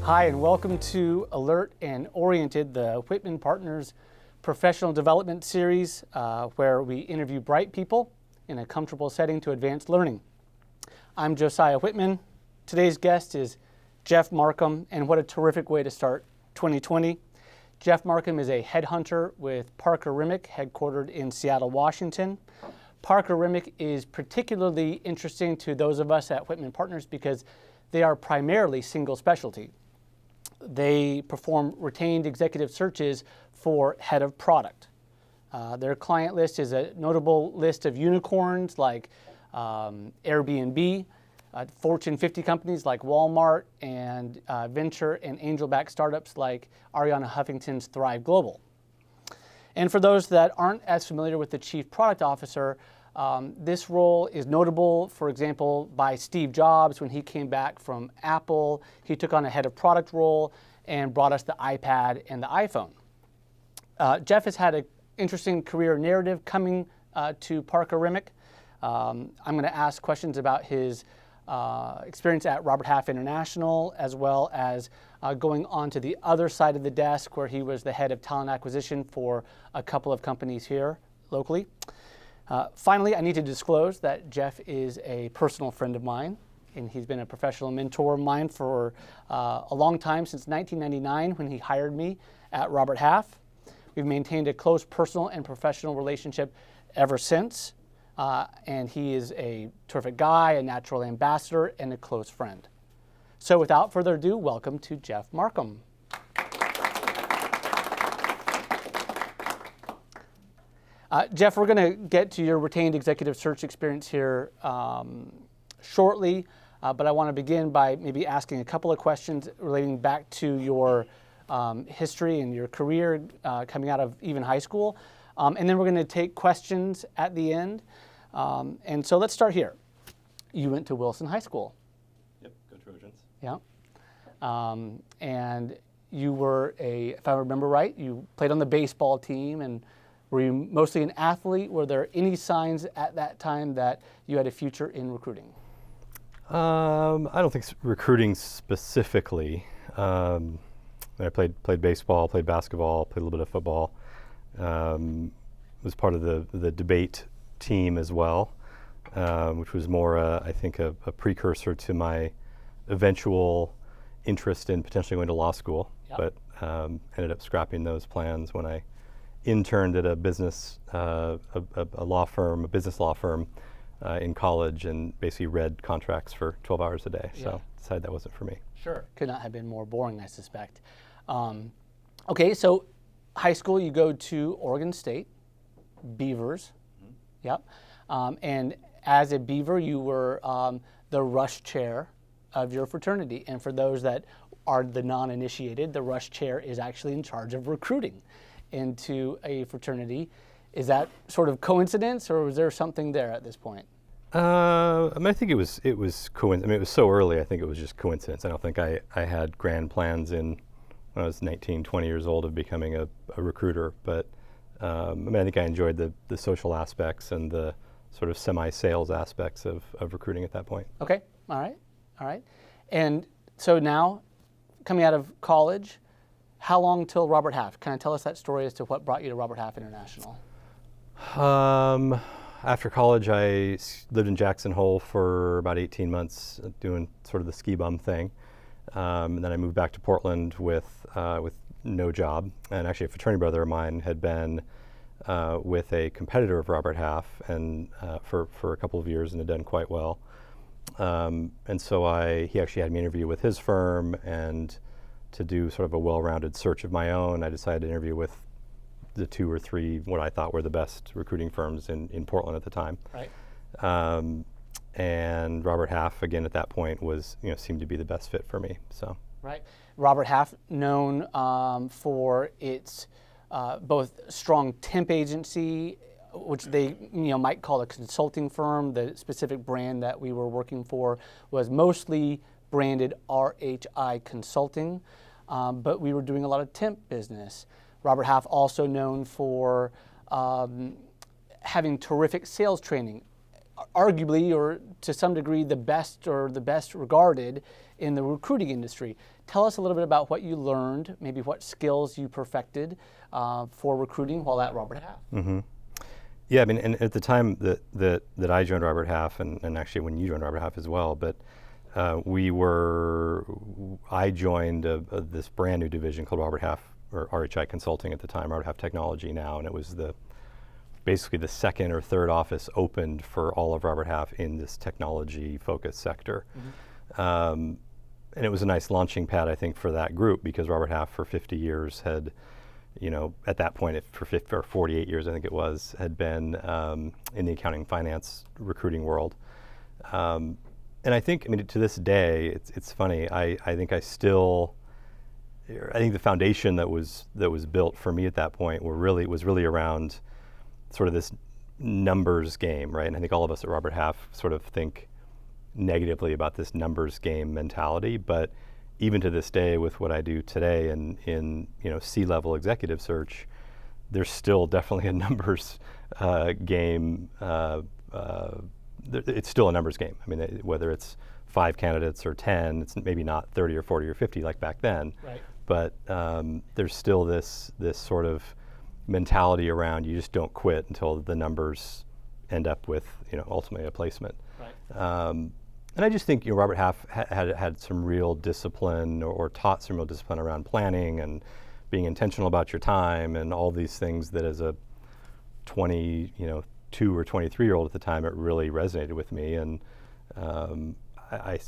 Hi, and welcome to Alert and Oriented, the Whitman Partners professional development series where we interview bright people in a comfortable setting to advance learning. I'm Josiah Whitman. Today's guest is Jeff Markham, and what a terrific way to start 2020. Jeff Markham is a headhunter with Parker Remick, headquartered in Seattle, Washington. Parker Remick is particularly interesting to those of us at Whitman Partners because they are primarily single specialty. They perform retained executive searches for head of product. Their client list is a notable list of unicorns like Airbnb, Fortune 50 companies like Walmart, and venture and angel-backed startups like Arianna Huffington's Thrive Global. And for those that aren't as familiar with the Chief Product Officer, this role is notable, for example, by Steve Jobs. When he came back from Apple, he took on a head of product role and brought us the iPad and the iPhone. Jeff has had an interesting career narrative coming to Parker Remick. I'm going to ask questions about his experience at Robert Half International, as well as going on to the other side of the desk where he was the head of talent acquisition for a couple of companies here locally. Finally, I need to disclose that Jeff is a personal friend of mine, and he's been a professional mentor of mine for a long time, since 1999 when he hired me at Robert Half. We've maintained a close personal and professional relationship ever since, and he is a terrific guy, a natural ambassador, and a close friend. So without further ado, welcome to Jeff Markham. Jeff, we're going to get to your retained executive search experience here shortly, but I want to begin by maybe asking a couple of questions relating back to your history and your career coming out of even high school. And then we're going to take questions at the end. And so let's start here. You went to Wilson High School. Yep, go Trojans. Yeah. And you were if I remember right, you played on the baseball team, and were you mostly an athlete? Were there any signs at that time that you had a future in recruiting? I don't think recruiting specifically. I played baseball, played basketball, played a little bit of football. Was part of the debate team as well, which was more, I think, a precursor to my eventual interest in potentially going to law school. Yep. But ended up scrapping those plans when I interned at a business law firm in college, and basically read contracts for 12 hours a day. Yeah. So decided that wasn't for me. Sure. Could not have been more boring, I suspect. Okay, so high school, you go to Oregon State, Beavers. Mm-hmm. Yep. And as a Beaver, you were the rush chair of your fraternity. And for those that are the non-initiated, the rush chair is actually in charge of recruiting into a fraternity. Is that sort of coincidence, or was there something there at this point? I think it was coincidence. It was so early, I think it was just coincidence. I don't think I had grand plans when I was 19, 20 years old of becoming a recruiter, but I think I enjoyed the social aspects and the sort of semi-sales aspects of recruiting at that point. Okay, all right. And so now, coming out of college, how long till Robert Half? Kind of tell us that story as to what brought you to Robert Half International. After college, I lived in Jackson Hole for about 18 months, doing sort of the ski bum thing. And then I moved back to Portland with no job. And actually, a fraternity brother of mine had been with a competitor of Robert Half and for a couple of years, and had done quite well. And so he actually had me interview with his firm, and to do sort of a well-rounded search of my own, I decided to interview with the 2 or 3 what I thought were the best recruiting firms in Portland at the time. Right. And Robert Half, again, at that point seemed to be the best fit for me. So. Right. Robert Half, known for its both strong temp agency, which they might call a consulting firm. The specific brand that we were working for was mostly branded RHI Consulting, but we were doing a lot of temp business. Robert Half also known for having terrific sales training. arguably, or to some degree, the best or the best regarded in the recruiting industry. Tell us a little bit about what you learned, maybe what skills you perfected for recruiting while at Robert Half. Mm-hmm. Yeah, I mean, and at the time that I joined Robert Half, and actually when you joined Robert Half as well, but I joined this brand new division called Robert Half, or RHI Consulting at the time, Robert Half Technology now, and it was basically the second or third office opened for all of Robert Half in this technology-focused sector. Mm-hmm. And it was a nice launching pad, I think, for that group, because Robert Half for 50 years had, at that point, for 48 years, I think it was, had been in the accounting finance recruiting world. And I think, to this day, it's funny. I think the foundation that was built for me at that point was really around sort of this numbers game, right? And I think all of us at Robert Half sort of think negatively about this numbers game mentality, but even to this day, with what I do today in C-level executive search, there's still definitely a numbers game. It's still a numbers game. Whether it's 5 candidates or 10, it's maybe not 30 or 40 or 50 like back then. Right. But there's still this sort of mentality around you just don't quit until the numbers end up with ultimately a placement. Right. And I just think Robert Half had some real discipline or taught some real discipline around planning and being intentional about your time and all these things that as a 22 or 23-year-old at the time, it really resonated with me. And I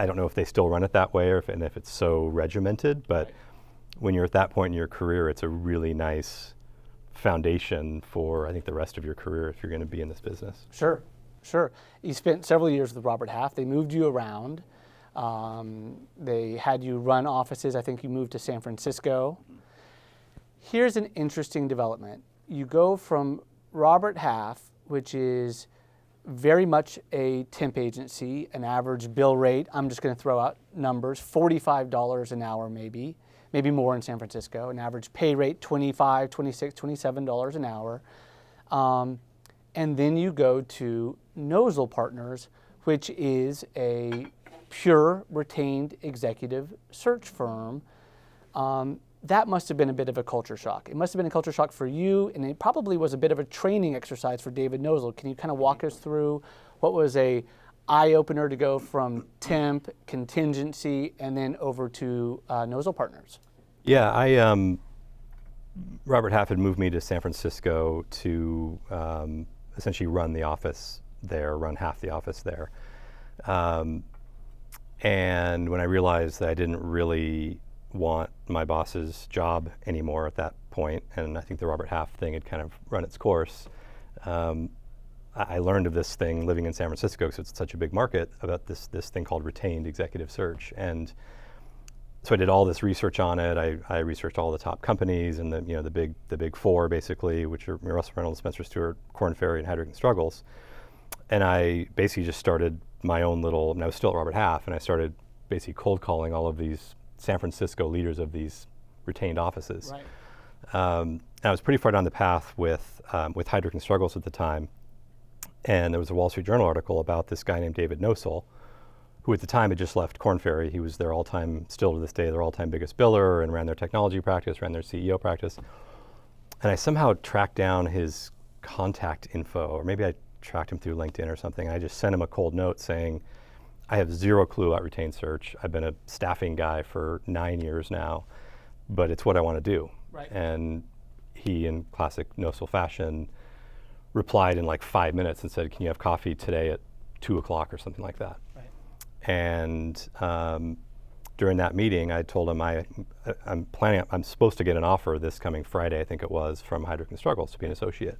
don't know if they still run it that way or if it's so regimented, but right. When you're at that point in your career, it's a really nice foundation for, I think, the rest of your career if you're going to be in this business. Sure. You spent several years with Robert Half. They moved you around. They had you run offices. I think you moved to San Francisco. Here's an interesting development. You go from Robert Half, which is very much a temp agency, an average bill rate, I'm just going to throw out numbers, $45 an hour maybe more in San Francisco, an average pay rate, $25, $26, $27 an hour. And then you go to Nosal Partners, which is a pure retained executive search firm. That must have been a bit of a culture shock. It must have been a culture shock for you, and it probably was a bit of a training exercise for David Nosal. Can you kind of walk us through what was a eye-opener to go from temp, contingency, and then over to Nosal Partners? Yeah, Robert Half had moved me to San Francisco to essentially run the office there, run half the office there. And when I realized that I didn't really want my boss's job anymore at that point, and I think the Robert Half thing had kind of run its course, I learned of this thing living in San Francisco, because it's such a big market, about this thing called retained executive search. And so I did all this research on it. I researched all the top companies and the big four basically, which are Russell Reynolds, Spencer Stewart, Korn Ferry, and Heidrick & Struggles. And I basically just started my own little, and I was still at Robert Half, and I started basically cold calling all of these San Francisco leaders of these retained offices. Right. And I was pretty far down the path with Heidrick & Struggles at the time, and there was a Wall Street Journal article about this guy named David Nosal, who at the time had just left Korn Ferry. He was their still to this day, their all-time biggest biller, and ran their technology practice, ran their CEO practice. And I somehow tracked down his contact info, or maybe I tracked him through LinkedIn or something. I just sent him a cold note saying, I have zero clue about retained search. I've been a staffing guy for 9 years now, but it's what I want to do. Right. And he, in classic Nosal fashion, replied in like 5 minutes and said, can you have coffee today at 2 o'clock or something like that? Right. And during that meeting, I told him I'm supposed to get an offer this coming Friday, I think it was, from Heidrick & Struggles to be an associate.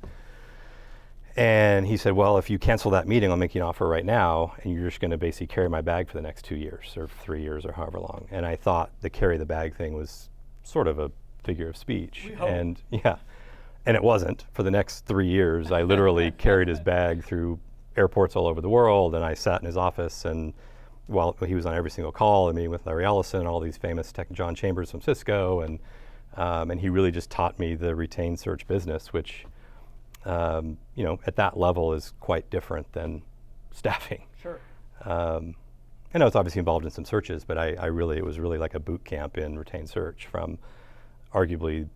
And he said, well, if you cancel that meeting, I'll make you an offer right now, and you're just going to basically carry my bag for the next 2 years or 3 years or however long. And I thought the carry the bag thing was sort of a figure of speech. And yeah, and it wasn't. For the next 3 years, I literally carried his bag through airports all over the world, and I sat in his office, and while he was on every single call, I mean, with Larry Ellison, all these famous tech, John Chambers from Cisco, and he really just taught me the retained search business, which at that level is quite different than staffing. Sure. I know it's obviously involved in some searches, but it was really like a boot camp in retained search from arguably,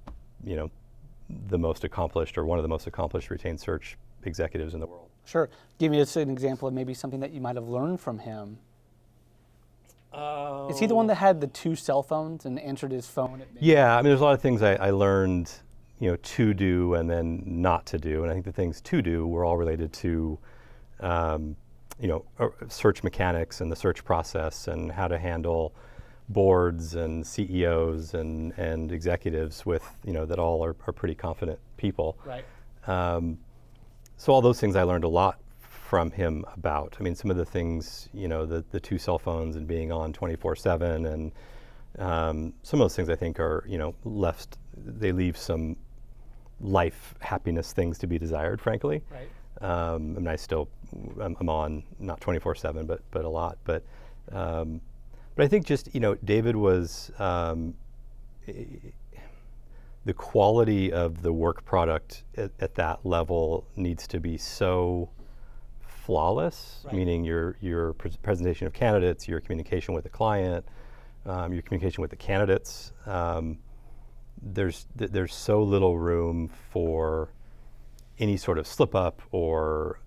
the most accomplished or one of the most accomplished retained search executives in the world. Sure. Give me an example of maybe something that you might have learned from him. Is he the one that had the 2 cell phones and answered his phone? Yeah, I mean, there's a lot of things I learned, to do and then not to do. And I think the things to do were all related to, search mechanics and the search process and how to handle boards and CEOs and executives with, that all are pretty confident people. Right. So all those things I learned a lot from him about. I mean, some of the things, the 2 cell phones and being on 24/7 and some of those things I think are, they leave some life happiness things to be desired, frankly. Right. I mean, I'm on not 24/7, but a lot. But I think just, David was, the quality of the work product at that level needs to be so flawless, right. Meaning your presentation of candidates, your communication with the client, your communication with the candidates. There's so little room for any sort of slip up or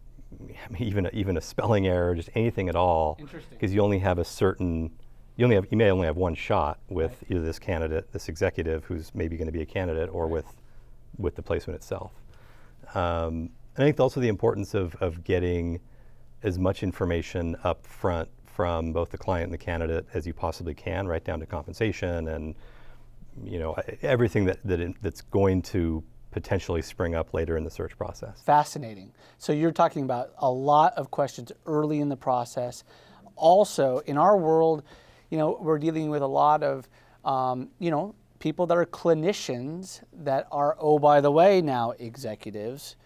even a spelling error, just anything at all. Interesting. Because you only have you may only have one shot with right. Either this candidate, this executive who's maybe going to be a candidate, or right. with the placement itself. And I think also the importance of getting as much information up front from both the client and the candidate as you possibly can, right down to compensation and everything that's going to potentially spring up later in the search process. Fascinating. So you're talking about a lot of questions early in the process. Also, in our world, we're dealing with a lot of, people that are clinicians that are, oh, by the way, now executives.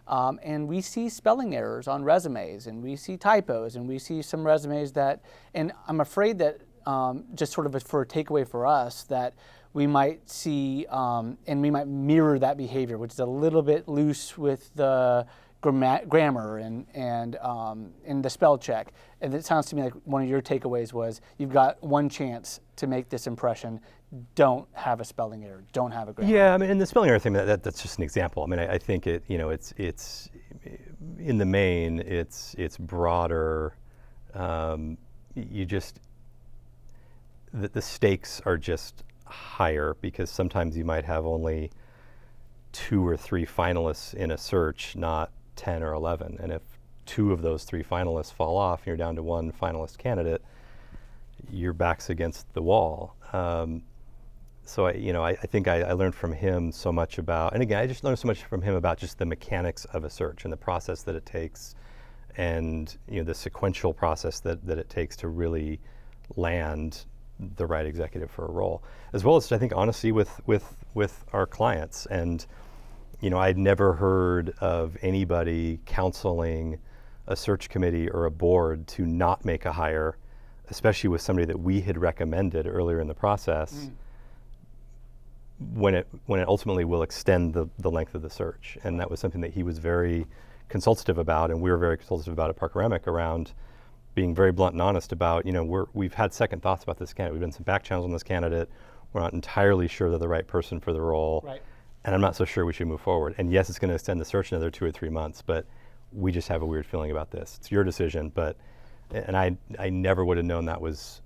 And we see spelling errors on resumes, and we see typos, and we see some resumes that, and I'm afraid that just sort of for a takeaway for us, that we might see, and we might mirror that behavior, which is a little bit loose with the grammar and the spell check. And it sounds to me like one of your takeaways was you've got one chance to make this impression. Don't have a spelling error. Don't have a grammar. Yeah, I mean, and the spelling error thing, that's just an example. I mean, I think it's in the main, it's broader. The stakes are just higher because sometimes you might have only 2 or 3 finalists in a search, not 10 or 11. And if 2 of those 3 finalists fall off and you're down to 1 finalist candidate, your back's against the wall. So I think I learned from him so much about, and again, I just learned so much from him about just the mechanics of a search and the process that it takes, and the sequential process that it takes to really land the right executive for a role, as well as I think honestly with our clients. And I'd never heard of anybody counseling a search committee or a board to not make a hire, especially with somebody that we had recommended earlier in the process, when it ultimately will extend the length of the search. And that was something that he was very consultative about, and we were very consultative about at Parker Remick, around being very blunt and honest about, we've had second thoughts about this candidate. We've done some back channels on this candidate. We're not entirely sure they're the right person for the role. Right. And I'm not so sure we should move forward. And yes, it's going to extend the search another 2 or 3 months, but we just have a weird feeling about this. It's your decision, and I never would have known that was,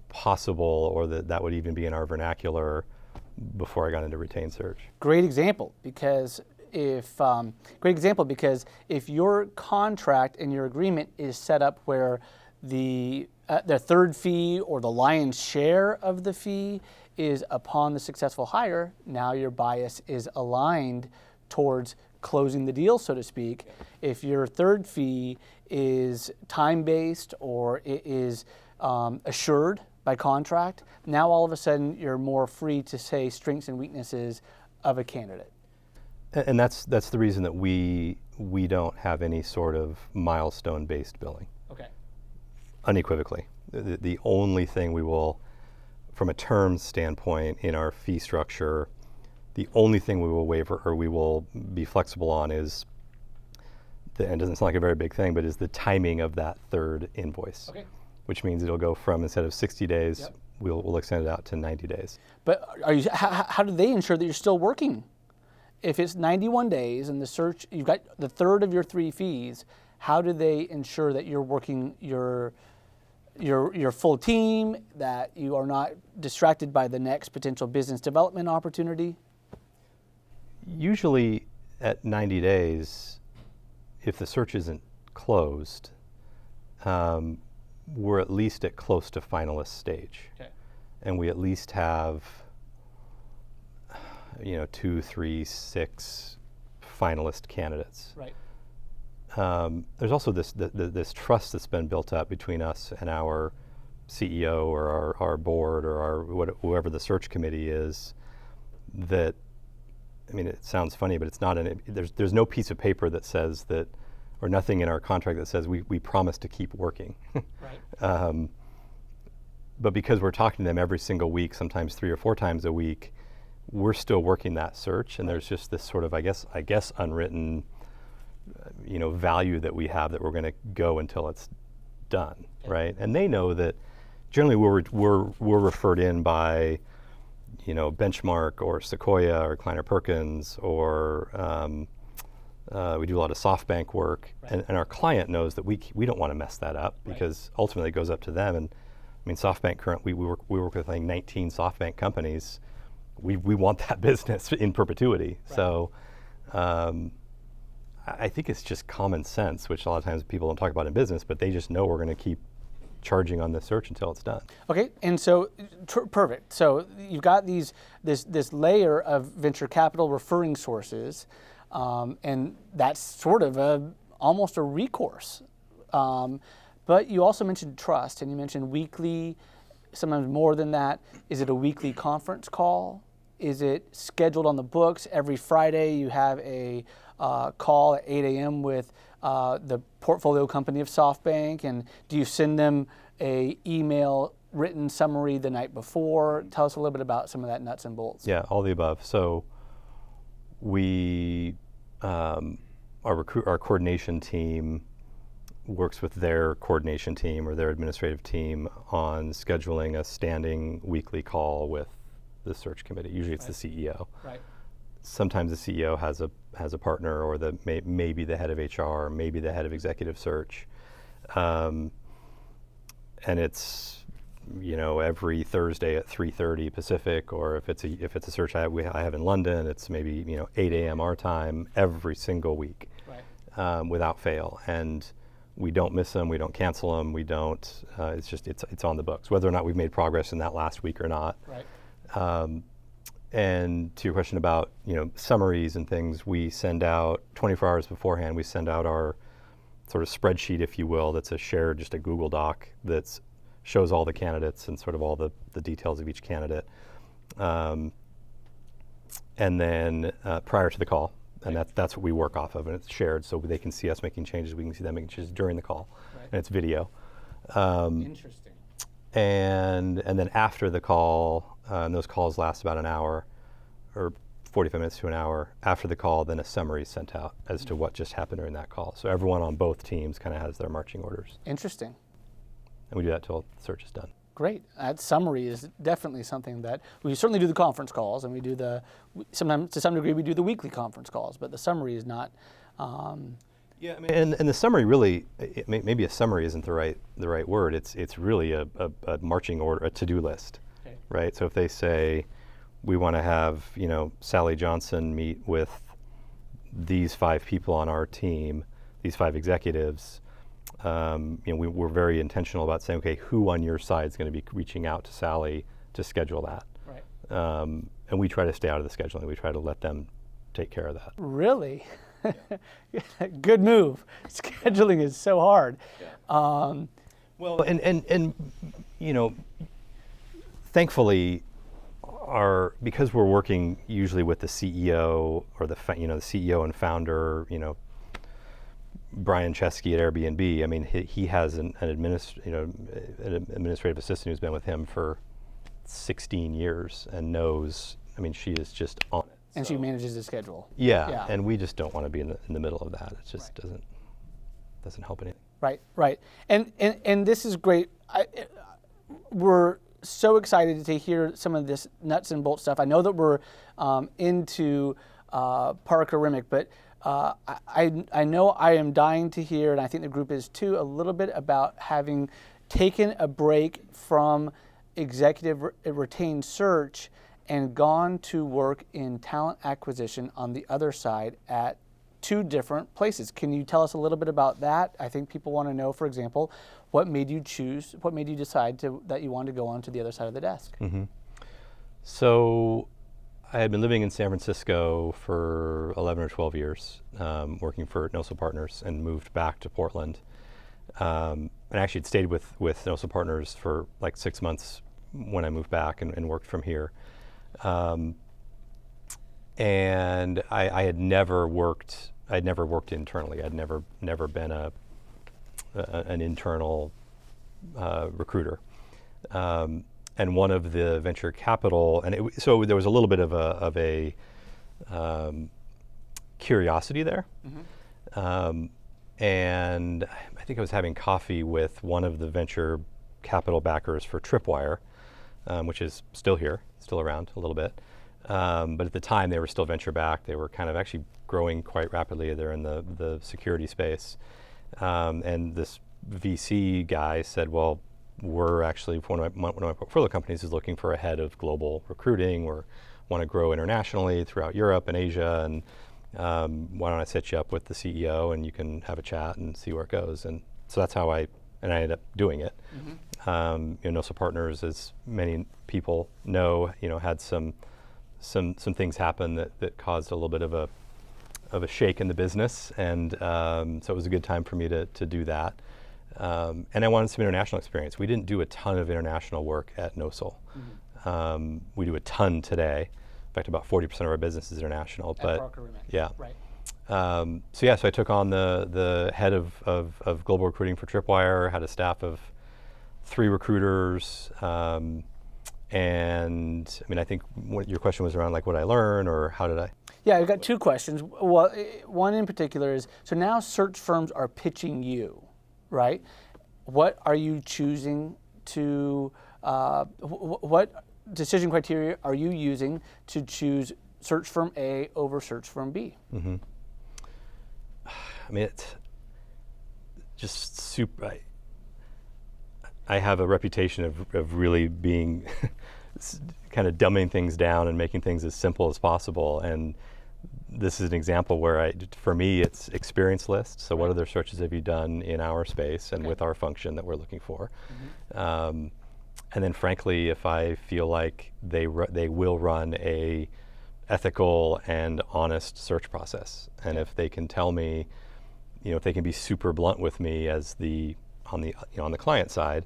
possible, or that would even be in our vernacular before I got into retained search. Great example, because if your contract and your agreement is set up where the third fee or the lion's share of the fee is upon the successful hire, now your bias is aligned towards closing the deal, so to speak. If your third fee is time-based or it is assured by contract, now all of a sudden you're more free to say strengths and weaknesses of a candidate. And that's the reason that we don't have any sort of milestone-based billing. Okay. Unequivocally. The only thing we will, from a terms standpoint in our fee structure, the only thing we will waiver or we will be flexible on is and it doesn't sound like a very big thing, but is the timing of that third invoice. Okay. Which means it'll go from, instead of 60 days, Yep. we'll extend it out to 90 days. But how do they ensure that you're still working? If it's 91 days and the search, you've got the third of your 3 fees, how do they ensure that you're working your full team, that you are not distracted by the next potential business development opportunity? Usually at 90 days, if the search isn't closed, we're at least at close to finalist stage. Okay. And we at least have 2, 3, 6 finalist candidates. Right. There's also this trust that's been built up between us and our CEO or our board or whoever the search committee is, that, I mean, it sounds funny, but it's not there's no piece of paper that says that, or nothing in our contract that says we promise to keep working. Right. But because we're talking to them every single week, sometimes 3 or 4 times a week, we're still working that search, and there's just this sort of, I guess unwritten, value that we have that we're going to go until it's done, Okay. right? And they know that generally we're referred in by, Benchmark or Sequoia or Kleiner Perkins, or we do a lot of SoftBank work, Right. and our client knows that we don't want to mess that up, Right. because ultimately it goes up to them. And I mean, SoftBank we work with like 19 SoftBank companies. We want that business in perpetuity. Right. So I think it's just common sense, which a lot of times people don't talk about in business, but they just know we're going to keep charging on the search until it's done. Okay, and so perfect. So you've got this layer of venture capital referring sources, and that's sort of almost a recourse. But you also mentioned trust, and you mentioned weekly, sometimes more than that. Is it a weekly conference call? Is it scheduled on the books? Every Friday you have a call at 8 a.m. with the portfolio company of SoftBank, and do you send them a email written summary the night before? Tell us a little bit about some of that nuts and bolts. Yeah, all the above. So we, our coordination team works with their coordination team or their administrative team on scheduling a standing weekly call with the search committee. Usually it's Right. the CEO. Right. Sometimes the CEO has a partner, or maybe the head of HR, maybe the head of executive search, and it's every Thursday at 3:30 Pacific, or if it's a search I have in London, it's maybe 8 a.m. our time every single week, Right. without fail. And we don't miss them, we don't cancel them, we don't. It's on the books, whether or not we've made progress in that last week or not. Right. And to your question about summaries and things, we send out 24 hours beforehand. We send out our sort of spreadsheet, if you will, that's just a Google Doc that shows all the candidates and sort of all the details of each candidate. And then prior to the call, and that's what we work off of, and it's shared, so they can see us making changes. We can see them making changes during the call, Right. and it's video. Interesting. And then after the call, and those calls last about an hour, or 45 minutes to an hour. After the call, then a summary is sent out as to what just happened during that call. So everyone on both teams kind of has their marching orders. Interesting. And we do that till the search is done. Great. That summary is definitely something that we certainly do the conference calls, and we do sometimes to some degree we do the weekly conference calls, but the summary is not. Yeah, I mean, and the summary really, maybe a summary isn't the right word. It's really a marching order, a to-do list, Okay. right? So if they say we want to have Sally Johnson meet with these 5 people on our team, these 5 executives. We're very intentional about saying, okay, who on your side is going to be reaching out to Sally to schedule that? Right. And we try to stay out of the scheduling. We try to let them take care of that. Really? Good move. Scheduling is so hard. Yeah. Well, and thankfully, because we're working usually with the CEO or the CEO and founder, Brian Chesky at Airbnb. I mean, he has an administrative assistant who's been with him for 16 years and knows. I mean, she is just on it. And she manages the schedule. Yeah, Yeah. and we just don't want to be in the middle of that. It just Right. doesn't. doesn't help anything. Right. And this is great. We're so excited to hear some of this nuts and bolts stuff. I know that we're into Parker Remick, but I know I am dying to hear, and I think the group is too, a little bit about having taken a break from executive retained search and gone to work in talent acquisition on the other side at 2 different places. Can you tell us a little bit about that? I think people want to know, for example, what made you decide that you wanted to go on to the other side of the desk? Mm-hmm. So I had been living in San Francisco for 11 or 12 years, working for Nosal Partners, and moved back to Portland. And actually had stayed with Nosal Partners for like 6 months when I moved back and worked from here. And I had never worked internally. I'd never been an internal recruiter. And one of the venture capital, so there was a little bit of a curiosity there. Mm-hmm. And I think I was having coffee with one of the venture capital backers for Tripwire, which is still around a little bit. But at the time, they were still venture backed. They were kind of actually growing quite rapidly. They're in the security space. And this VC guy said, well, we're actually, one of my portfolio companies is looking for a head of global recruiting. We want to grow internationally throughout Europe and Asia. And why don't I set you up with the CEO and you can have a chat and see where it goes. And so that's how I ended up doing it. Mm-hmm. Nosal Partners, as many people know, had some things happen that caused a little bit of a shake in the business, and so it was a good time for me to do that. And I wanted some international experience. We didn't do a ton of international work at Nosal. Mm-hmm. We do a ton today. In fact, about 40% of our business is international. At Parker Remick. Yeah. Right. So I took on the head of global recruiting for Tripwire. Had a staff of 3 recruiters. And I think what your question was around, like, what I learned or how did I? Yeah, I've got 2 questions. Well, one in particular is, so now search firms are pitching you, right? What are you choosing to, what decision criteria are you using to choose search firm A over search firm B? Mm-hmm. It's just super. I have a reputation of really being kind of dumbing things down and making things as simple as possible. And this is an example where for me, it's experience list. So what other searches have you done in our space and with our function that we're looking for? Mm-hmm. And then frankly, if I feel like they will run a ethical and honest search process. And if they can tell me, if they can be super blunt with me as on the client side,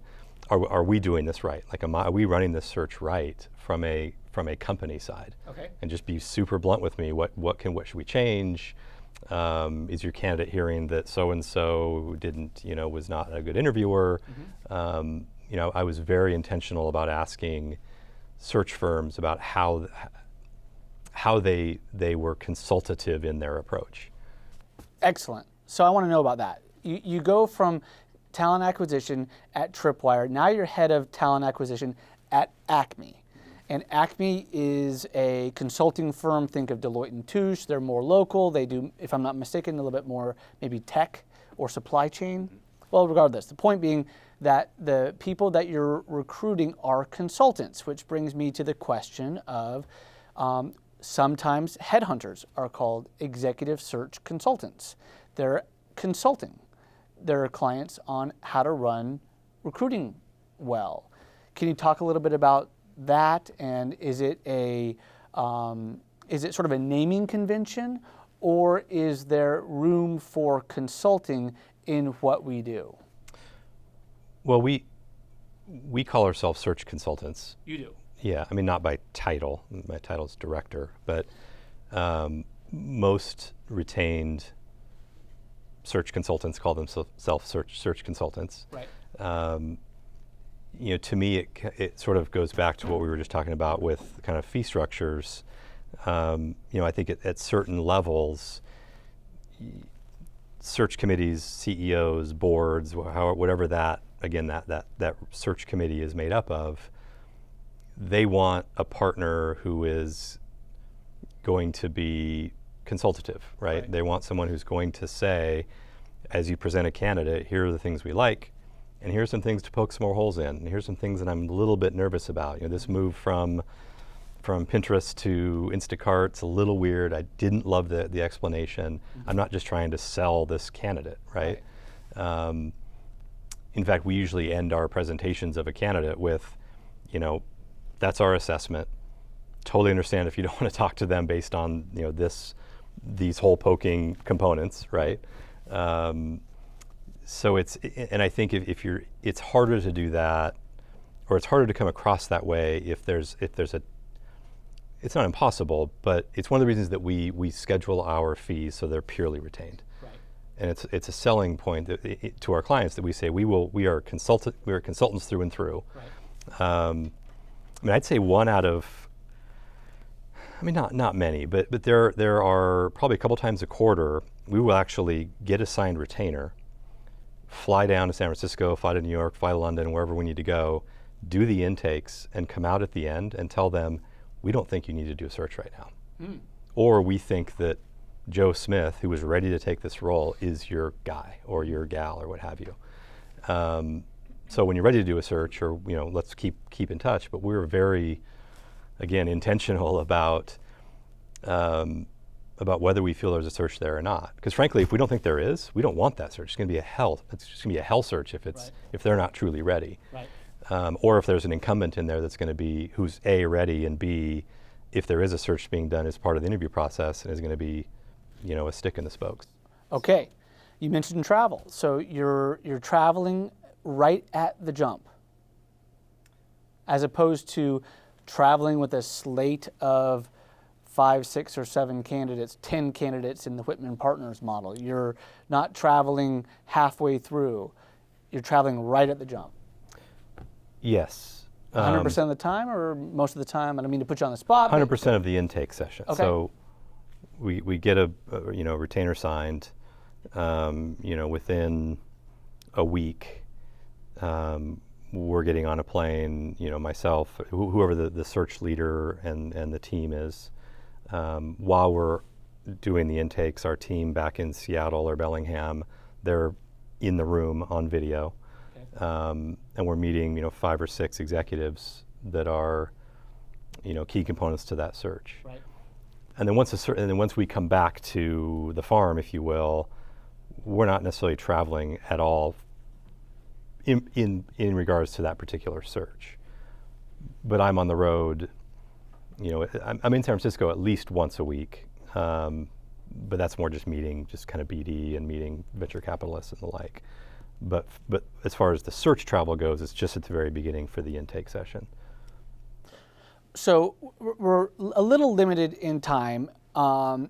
are we doing this right? Like, are we running this search right from a company side? Okay. And just be super blunt with me. What should we change? Is your candidate hearing that so and so didn't, was not a good interviewer? Mm-hmm. I was very intentional about asking search firms about how they were consultative in their approach. Excellent. So I want to know about that. You go from talent acquisition at Tripwire. Now you're head of talent acquisition at ACME. And ACME is a consulting firm. Think of Deloitte & Touche. They're more local. They do, if I'm not mistaken, a little bit more maybe tech or supply chain. Well, regardless, the point being that the people that you're recruiting are consultants, which brings me to the question of sometimes headhunters are called executive search consultants. They're consulting their clients on how to run recruiting well. Can you talk a little bit about that? And is it sort of a naming convention, or is there room for consulting in what we do? Well, we call ourselves search consultants. You do? Yeah, not by title. My title's director, but most retained search consultants call themselves search consultants. Right. To me, it sort of goes back to what we were just talking about with kind of fee structures. I think at certain levels, search committees, CEOs, boards, whatever that search committee is made up of, they want a partner who is going to be consultative, right? They want someone who's going to say, as you present a candidate, here are the things we like, and here's some things to poke some more holes in, and here's some things that I'm a little bit nervous about. This move from Pinterest to Instacart's a little weird. I didn't love the explanation. I'm not just trying to sell this candidate, right? In fact, we usually end our presentations of a candidate with, that's our assessment. Totally understand if you don't want to talk to them based on these hole poking components, right? So and I think if it's harder to do that, or it's harder to come across that way if there's it's not impossible, but it's one of the reasons that we schedule our fees so they're purely retained. Right. And it's a selling point to our clients that we say we are consultants through and through. Right. I'd say one out of, not many, but there are probably a couple times a quarter we will actually get a signed retainer, fly down to San Francisco, fly to New York, fly to London, wherever we need to go, do the intakes, and come out at the end and tell them, we don't think you need to do a search right now. Or we think that Joe Smith, who is ready to take this role, is your guy or your gal or what have you. So when you're ready to do a search, or let's keep in touch. But we're very, again, intentional about whether we feel there's a search there or not. Because frankly, if we don't think there is, we don't want that search. It's going to be a hell. It's just going to be a hell search if they're not truly ready. Right. Or if there's an incumbent in there that's going to be who's A, ready, and B, if there is a search being done as part of the interview process, and is going to be, a stick in the spokes. Okay, you mentioned travel, so you're traveling right at the jump, as opposed to traveling with a slate of 5, 6, or 7 candidates, 10 candidates in the Whitman Partners model. You're not traveling halfway through; you're traveling right at the jump. Yes. 100% of the time, or most of the time? I don't mean to put you on the spot. 100% of the intake session. Okay. So we get a retainer signed, within a week. We're getting on a plane. Myself, whoever the search leader and the team is. While we're doing the intakes, our team back in Seattle or Bellingham, they're in the room on video. And we're meeting, 5 or 6 executives that are, key components to that search. Right. And then once we come back to the farm, if you will, we're not necessarily traveling at all in regards to that particular search. But I'm on the road. I'm in San Francisco at least once a week. But that's more just kind of BD and meeting venture capitalists and the like. But as far as the search travel goes, it's just at the very beginning for the intake session. So we're a little limited in time, and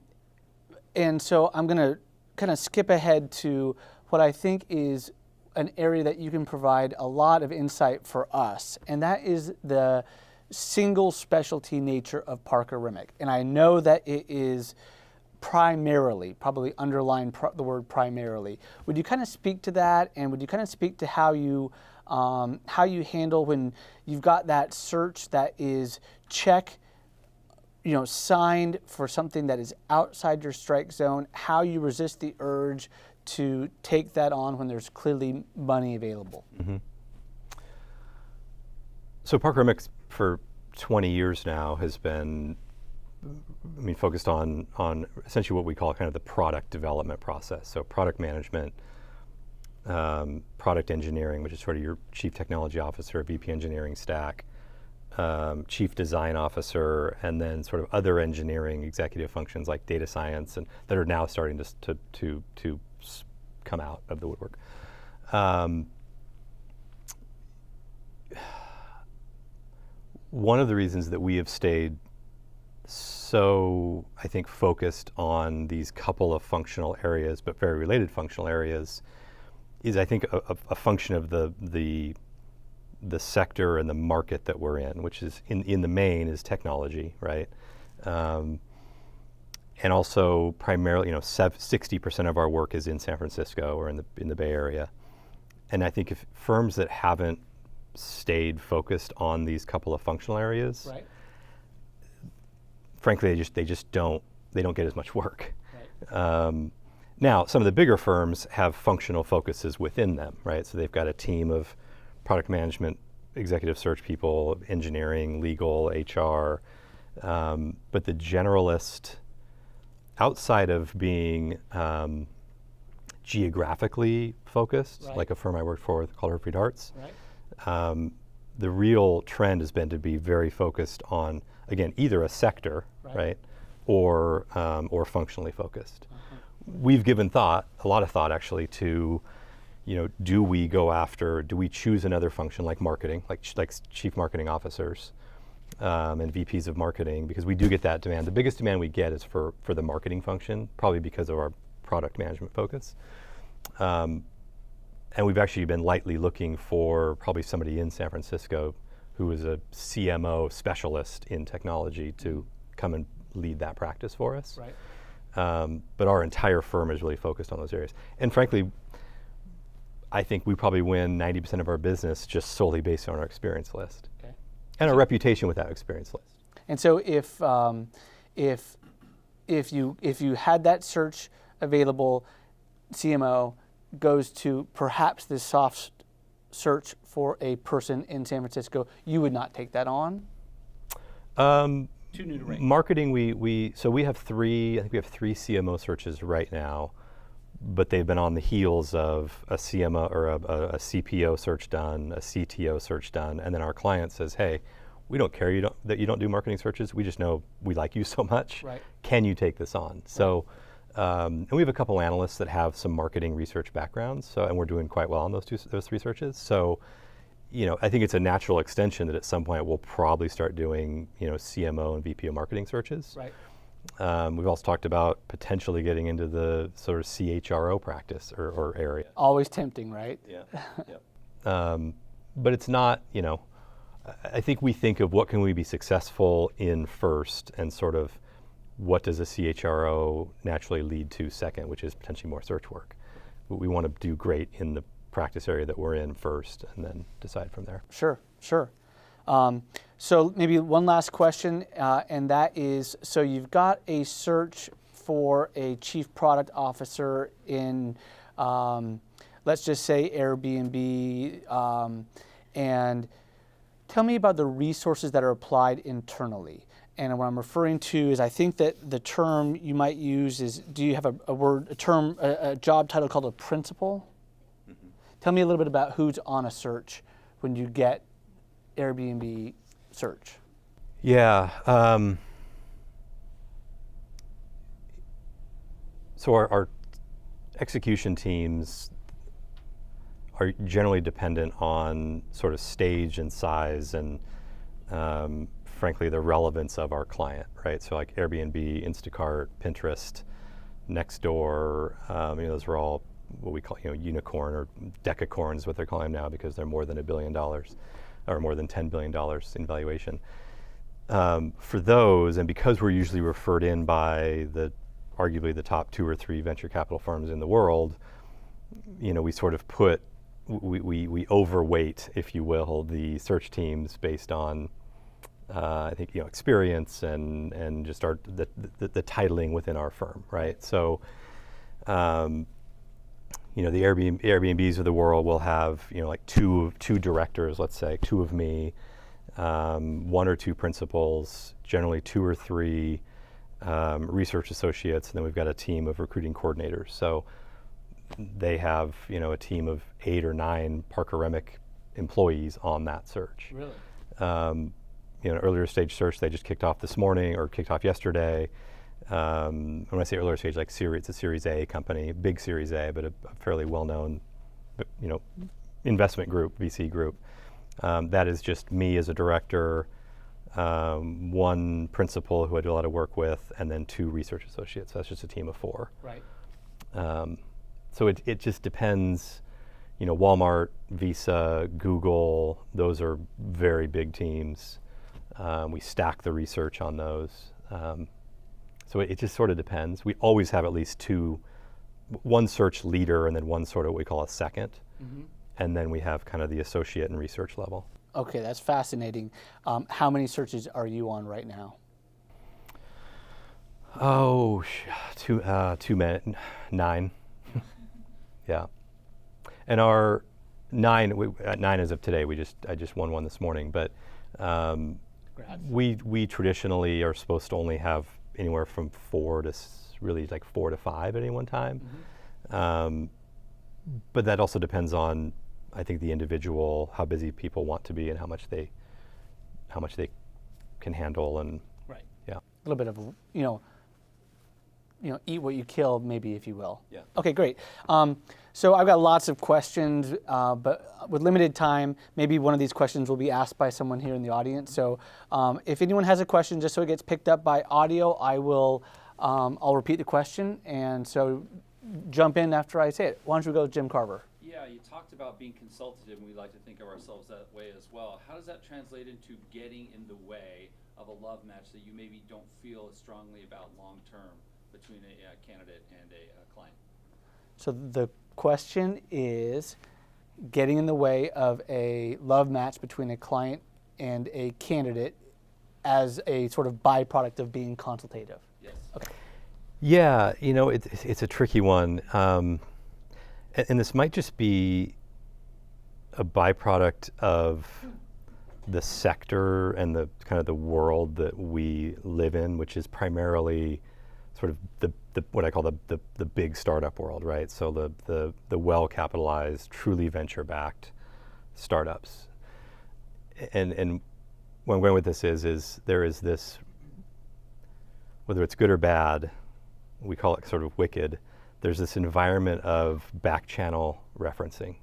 so I'm going to kind of skip ahead to what I think is an area that you can provide a lot of insight for us, and that is the single specialty nature of Parker Remick. And I know that it is primarily, probably underline the word primarily. Would you kind of speak to that, and would you kind of speak to how you handle when you've got that search that is signed for something that is outside your strike zone, how you resist the urge to take that on when there's clearly money available? Mm-hmm. So Parker Remick for 20 years now has been focused on essentially what we call kind of the product development process. So product management, product engineering, which is sort of your chief technology officer, VP engineering stack, chief design officer, and then sort of other engineering executive functions like data science, and that are now starting to come out of the woodwork. One of the reasons that we have stayed so, I think, focused on these couple of functional areas, but very related functional areas, is I think a function of the sector and the market that we're in, which is in the main is technology, right? and also primarily, 60% of our work is in San Francisco or in the Bay Area. And I think if firms that haven't stayed focused on these couple of functional areas, Right. frankly, they don't get as much work. Right. Now, some of the bigger firms have functional focuses within them, right? So they've got a team of product management, executive search people, engineering, legal, HR, but the generalist, outside of being geographically focused, Right. like a firm I worked for called Hartz, Right. the real trend has been to be very focused on, again, either a sector, right, or functionally focused. We've given a lot of thought actually to, do we choose another function like marketing, like chief marketing officers and VPs of marketing, because we do get that demand. The biggest demand we get is for the marketing function, probably because of our product management focus. And we've actually been lightly looking for probably somebody in San Francisco who is a CMO specialist in technology to come and lead that practice for us. Right. But our entire firm is really focused on those areas. And frankly, I think we probably win 90% of our business just solely based on our experience list. Okay. And our reputation with that experience list. And so if you had that search available, CMO goes to perhaps this soft search for a person in San Francisco, you would not take that on? Too new to rank. Marketing, we have three CMO searches right now, but they've been on the heels of a CMO or a CPO search done, a CTO search done, and then our client says, hey, we don't care that you don't do marketing searches, we just know we like you so much. Right. Can you take this on? So, and we have a couple analysts that have some marketing research backgrounds, and we're doing quite well on those three searches. So, I think it's a natural extension that at some point we'll probably start doing, CMO and VP of marketing searches. Right. We've also talked about potentially getting into the sort of CHRO practice or area. Always tempting, right? Yeah. But it's not, I think we think of what can we be successful in first, and sort of what does a CHRO naturally lead to second, which is potentially more search work. We want to do great in the practice area that we're in first, and then decide from there. Sure. So maybe one last question, and that is, so you've got a search for a chief product officer in, let's just say Airbnb, and tell me about the resources that are applied internally. And what I'm referring to is, I think that the term you might use is, do you have a job title called a principal? Mm-hmm. Tell me a little bit about who's on a search when you get Airbnb search. Yeah. So our execution teams are generally dependent on sort of stage and size and frankly the relevance of our client, right? So like Airbnb, Instacart, Pinterest, Nextdoor, those are all what we call unicorn or decacorns, what they're calling them now, because they're more than $1 billion or more than $10 billion in valuation. For those, and because we're usually referred in by arguably the top 2 or 3 venture capital firms in the world, we sort of we overweight, if you will, the search teams based on I think experience and just the titling within our firm, right? So the Airbnbs of the world will have like two directors, let's say 2 of me, 1 or 2 principals, generally 2 or 3 research associates, and then we've got a team of recruiting coordinators. So they have a team of 8 or 9 Parker Remick employees on that search. Really? Earlier stage search they just kicked off this morning or kicked off yesterday. When I say earlier stage, like it's a Series A company, big Series A, but a fairly well-known, investment group, VC group. That is just me as a director, 1 principal who I do a lot of work with, and then 2 research associates. So that's just a team of 4. Right. So it just depends. Walmart, Visa, Google, those are very big teams. We stack the research on those. So it just sort of depends. We always have at least one search leader and then one sort of what we call a second. And then we have kind of the associate and research level. Okay, that's fascinating. How many searches are you on right now? Oh, 9. Yeah. And our 9, at 9 as of today, I just won one this morning, but we traditionally are supposed to only have anywhere from 4 to really like 4 to 5 at any one time. But that also depends on, I think, the individual, how busy people want to be and how much they can handle. And right. Yeah. A little bit of, eat what you kill, maybe, if you will. Yeah. Okay, great. So I've got lots of questions, but with limited time, maybe one of these questions will be asked by someone here in the audience. So if anyone has a question, just so it gets picked up by audio, I'll repeat the question. And so jump in after I say it. Why don't we go with Jim Carver? Yeah, you talked about being consultative, and we like to think of ourselves that way as well. How does that translate into getting in the way of a love match that you maybe don't feel as strongly about long term between a candidate and a client? So the question is getting in the way of a love match between a client and a candidate as a sort of byproduct of being consultative. Yes. Okay. Yeah, it's a tricky one. And this might just be a byproduct of the sector and the kind of the world that we live in, which is primarily sort of the what I call the big startup world, right? So the well-capitalized, truly venture-backed startups. And where I'm going with this is there is this, whether it's good or bad, we call it sort of wicked, there's this environment of back channel referencing,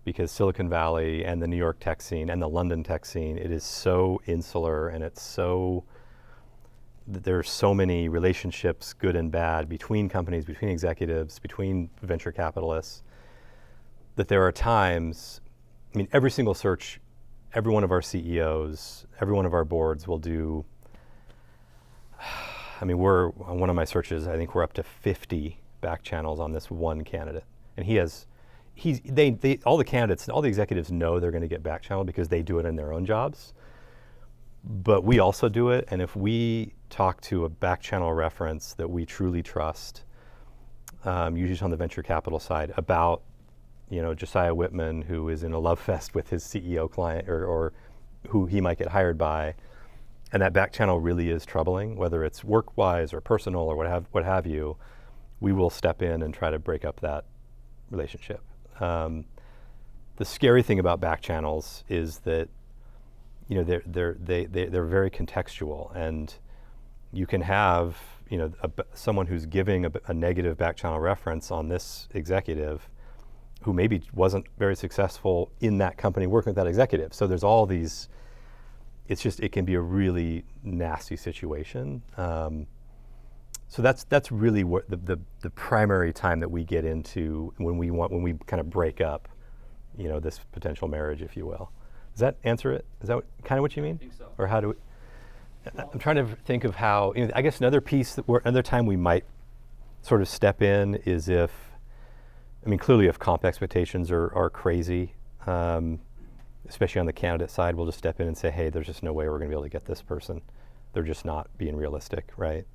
because Silicon Valley and the New York tech scene and the London tech scene, it is so insular, and there's so many relationships, good and bad, between companies, between executives, between venture capitalists, that there are times, every single search, every one of our CEOs, every one of our boards will do, we're, on one of my searches, I think we're up to 50 back channels on this one candidate. And all the candidates, all the executives know they're going to get back channel because they do it in their own jobs. But we also do it, and if we talk to a back channel reference that we truly trust, usually on the venture capital side, about Josiah Whitman, who is in a love fest with his CEO client or who he might get hired by, and that back channel really is troubling, whether it's work-wise or personal or what have you, we will step in and try to break up that relationship. The scary thing about back channels is that they're very contextual, and you can have someone who's giving a negative back channel reference on this executive who maybe wasn't very successful in that company working with that executive. So there's all these. It can be a really nasty situation. So that's really what the primary time that we get into when we kind of break up, this potential marriage, if you will. Does that answer it? Is that kind of what you mean? I think so. Or how do we? I'm trying to think of how. I guess another time we might sort of step in is if, clearly if comp expectations are crazy. Especially on the candidate side, we'll just step in and say, hey, there's just no way we're going to be able to get this person. They're just not being realistic, right?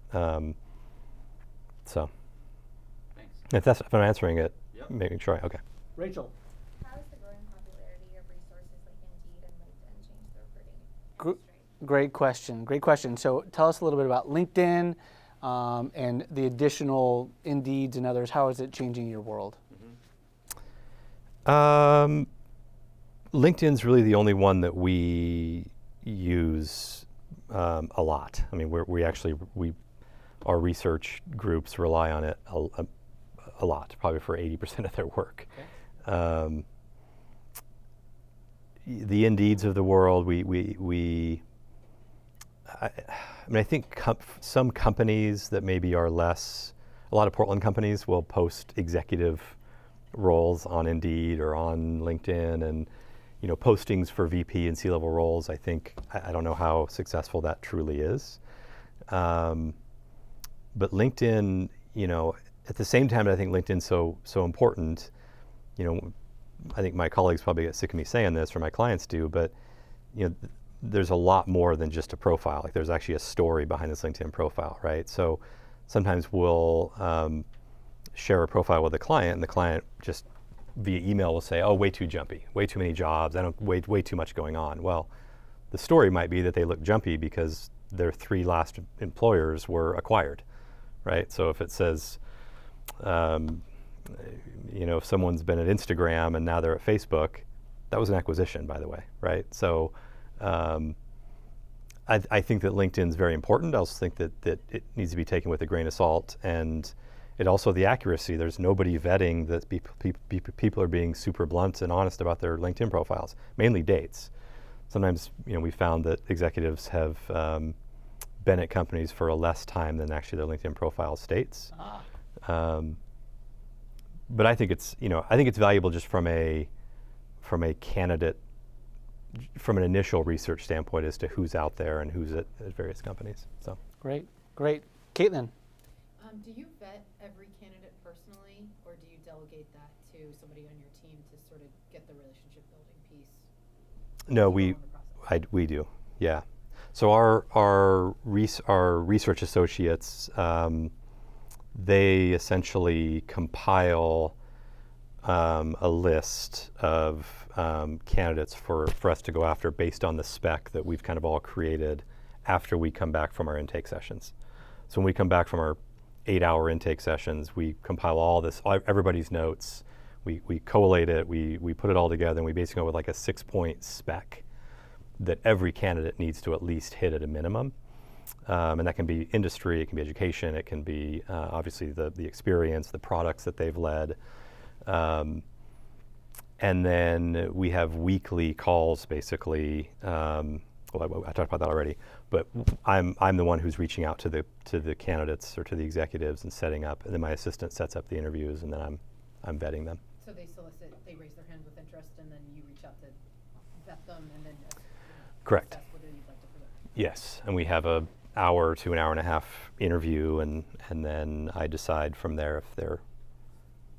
So, Thanks. If I'm answering it, Yep. making sure. Okay. Rachel. How has the growing popularity of resources like Indeed and LinkedIn changed the recruiting industry? Great question. So tell us a little bit about LinkedIn and the additional Indeeds and others. How is it changing your world? LinkedIn's really the only one that we use a lot. Our research groups rely on it a lot, probably for 80% of their work. Okay. The Indeeds of the world, I think some companies that maybe are less, a lot of Portland companies will post executive roles on Indeed or on LinkedIn, and postings for VP and C-level roles. I think I don't know how successful that truly is. but LinkedIn, at the same time, I think LinkedIn's so important. I think my colleagues probably get sick of me saying this, or my clients do, but there's a lot more than just a profile. Like there's actually a story behind this LinkedIn profile, right? So sometimes we'll share a profile with a client, and the client just via email will say, "Oh, way too jumpy, way too many jobs. I don't way too much going on." Well, the story might be that they look jumpy because their 3 last employers were acquired, right? So if it says, if someone's been at Instagram and now they're at Facebook, that was an acquisition, by the way, right? So I think that LinkedIn's very important. I also think that it needs to be taken with a grain of salt, and it also the accuracy. There's nobody vetting that people are being super blunt and honest about their LinkedIn profiles, mainly dates. Sometimes we found that executives have been at companies for a less time than actually their LinkedIn profile states. But I think it's valuable just from a candidate, from an initial research standpoint as to who's out there and who's at various companies. So Great. Caitlin? Do you vet every candidate personally, or do you delegate that to somebody on your team to sort of get the relationship building piece? no, we do, yeah. So our research associates, they essentially compile a list of candidates for us to go after based on the spec that we've kind of all created after we come back from our intake sessions. So when we come back from our 8-hour intake sessions, we compile everybody's notes, we collate it, we put it all together, and we basically go with like a 6-point spec that every candidate needs to at least hit at a minimum. And that can be industry, it can be education, it can be obviously the experience, the products that they've led. And then we have weekly calls, basically. I talked about that already, but I'm the one who's reaching out to the candidates or to the executives and setting up, and then my assistant sets up the interviews, and then I'm vetting them. So they raise their hand with interest, and then you reach out to vet them, and then Correct. assess whether you'd like to present. Yes, and we have an hour to an hour and a half interview, and then I decide from there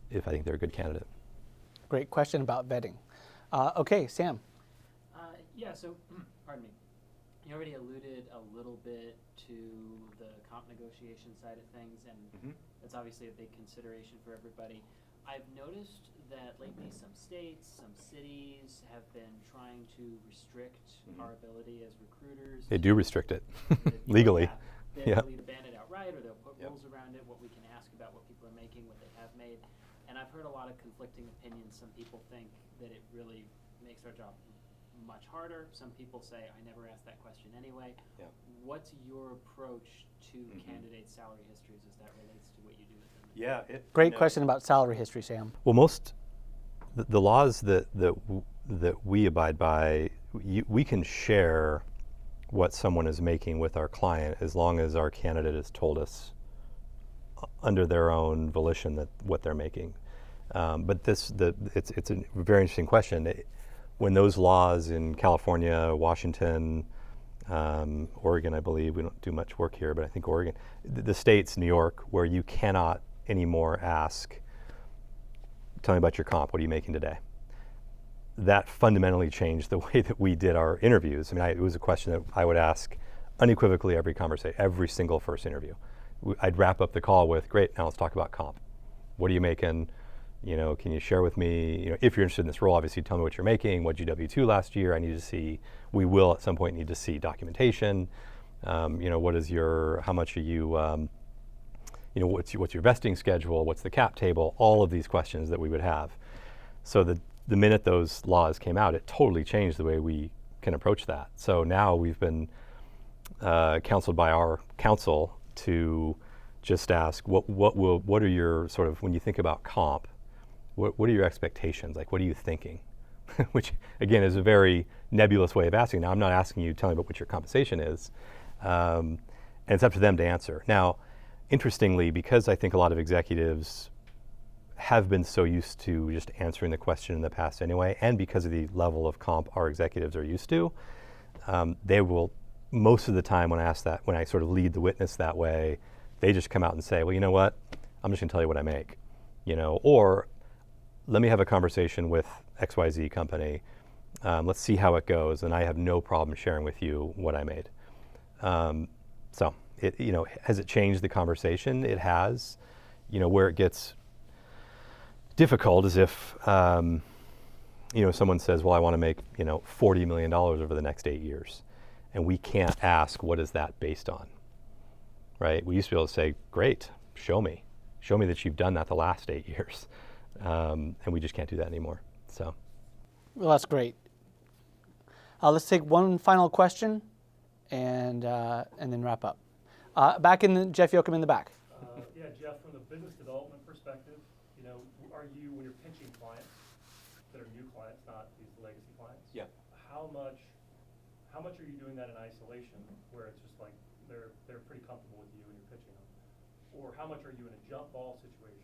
if I think they're a good candidate. Great question about vetting. Okay, Sam. So, pardon me. You already alluded a little bit to the comp negotiation side of things, and that's obviously a big consideration for everybody. I've noticed that lately some states, some cities have been trying to restrict our ability as recruiters. They do restrict it legally. They'll either ban it outright, or they'll put rules around it, what we can ask about what people are making, what they have made. And I've heard a lot of conflicting opinions. Some people think that it really makes our job much harder. Some people say, I never asked that question anyway. Yeah. What's your approach to candidate salary histories as that relates to what you do with them? Yeah. Great question about salary history, Sam. Well, most the laws that we abide by, we can share what someone is making with our client as long as our candidate has told us under their own volition that what they're making. But it's a very interesting question. When those laws in California, Washington, Oregon, I believe, we don't do much work here, but I think Oregon, the states, New York, where you cannot anymore ask, tell me about your comp, what are you making today? That fundamentally changed the way that we did our interviews. I mean, it was a question that I would ask unequivocally every single first interview. I'd wrap up the call with, great, now let's talk about comp. What are you making? Can you share with me, if you're interested in this role, obviously tell me what you're making, what'd you W-2 last year? I need to see, we will at some point need to see documentation. How much are you, what's your vesting schedule? What's the cap table? All of these questions that we would have. So the minute those laws came out, it totally changed the way we can approach that. So now we've been counseled by our counsel to just ask, what are your sort of, when you think about comp, what are your expectations? Like, what are you thinking? Which, again, is a very nebulous way of asking. Now, I'm not asking you, tell me about what your compensation is. And it's up to them to answer. Now, interestingly, because I think a lot of executives have been so used to just answering the question in the past anyway, and because of the level of comp our executives are used to, they will, most of the time when I ask that, when I sort of lead the witness that way, they just come out and say, well, you know what, I'm just gonna tell you what I make, or let me have a conversation with XYZ company. Let's see how it goes, and I have no problem sharing with you what I made. So, has it changed the conversation? It has. Where it gets difficult is if, someone says, well, I want to make, $40 million over the next 8 years. And we can't ask, what is that based on? Right? We used to be able to say, great, show me. Show me that you've done that the last 8 years. And we just can't do that anymore. So. Well, that's great. Let's take one final question and then wrap up. Jeff Yoakum in the back. Yeah, Jeff, from the business development perspective, are you, when you're pitching clients that are new clients, not these legacy clients? Yeah. How much are you doing that in isolation, where it's just like they're pretty comfortable with you and you're pitching them? Or how much are you in a jump ball situation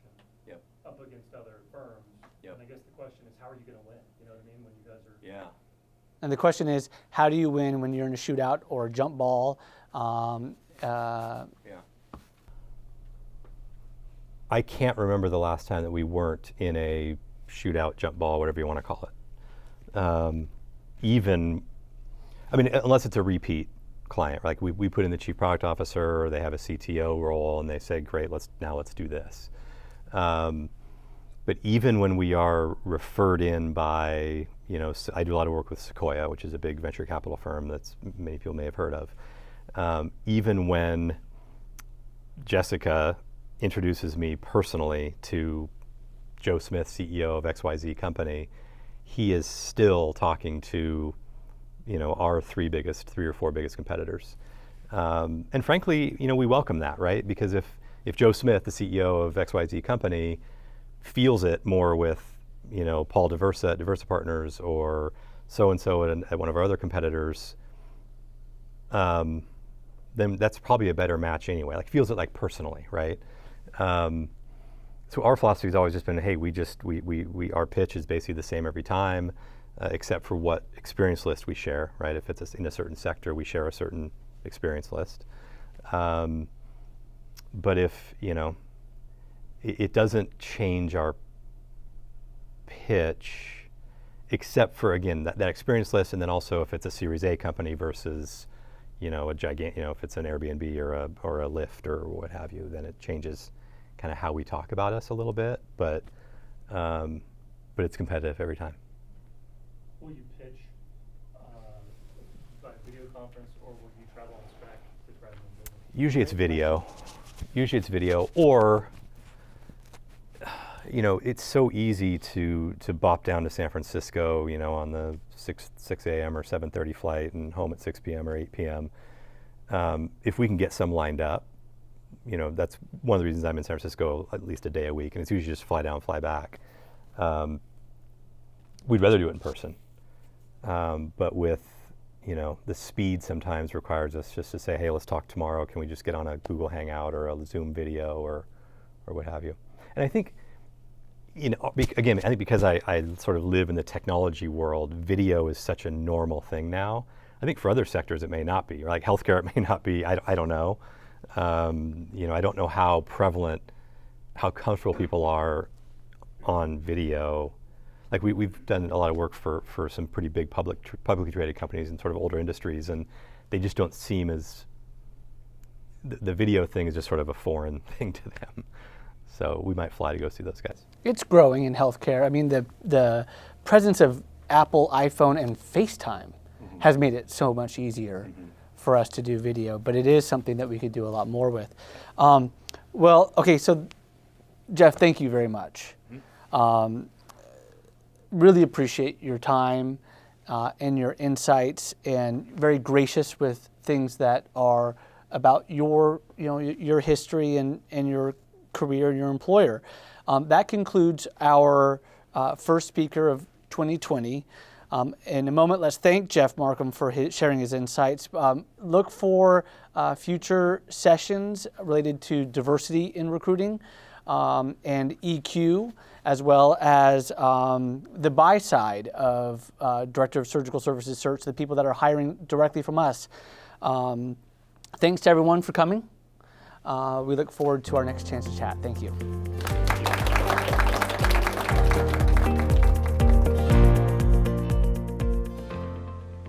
up against other firms? And I guess the question is, how are you going to win? You know what I mean? When you guys are. Yeah. And the question is, how do you win when you're in a shootout or a jump ball? I can't remember the last time that we weren't in a shootout, jump ball, whatever you want to call it. Unless it's a repeat client, like we put in the chief product officer, or they have a CTO role, and they say, great, let's do this. But even when we are referred in by, I do a lot of work with Sequoia, which is a big venture capital firm that many people may have heard of. Even when Jessica introduces me personally to Joe Smith, CEO of XYZ company, he is still talking to, our three or four biggest competitors. And frankly, we welcome that, right? Because if Joe Smith, the CEO of XYZ company, feels it more with, Paul Diversa at Diversa Partners, or so-and-so at one of our other competitors, then that's probably a better match anyway. Like, feels it like personally, right? So our philosophy has always just been, hey, our pitch is basically the same every time, except for what experience list we share, right? If it's in a certain sector, we share a certain experience list. But if, it doesn't change our pitch, except for, again, that experience list, and then also if it's a Series A company versus, a gigantic, if it's an Airbnb or a Lyft or what have you, then it changes kind of how we talk about us a little bit, but it's competitive every time. Will you pitch by video conference, or will you travel on spec to try to win business? Usually it's video, or it's so easy to bop down to San Francisco, on the 6 a.m. or 7:30 flight and home at 6 p.m. or 8 p.m. If we can get some lined up, that's one of the reasons I'm in San Francisco at least a day a week, and it's usually just fly down, fly back. We'd rather do it in person, but with the speed sometimes requires us just to say, hey, let's talk tomorrow. Can we just get on a Google Hangout or a Zoom video or what have you? And I think, again, I think because I sort of live in the technology world, video is such a normal thing now. I think for other sectors it may not be, or like healthcare it may not be. I don't know. I don't know how prevalent, how comfortable people are on video. Like we've done a lot of work for some pretty big publicly traded companies in sort of older industries, and they just don't seem as, the video thing is just sort of a foreign thing to them. So we might fly to go see those guys. It's growing in healthcare. I mean, the presence of Apple, iPhone, and FaceTime has made it so much easier for us to do video, but it is something that we could do a lot more with. So Jeff, thank you very much. Really appreciate your time and your insights, and very gracious with things that are about your history and your career and your employer. That concludes our first speaker of 2020. In a moment, let's thank Jeff Markham for sharing his insights. Look for future sessions related to diversity in recruiting and EQ, as well as the buy side of Director of Surgical Services Search, the people that are hiring directly from us. Thanks to everyone for coming. We look forward to our next chance to chat. Thank you.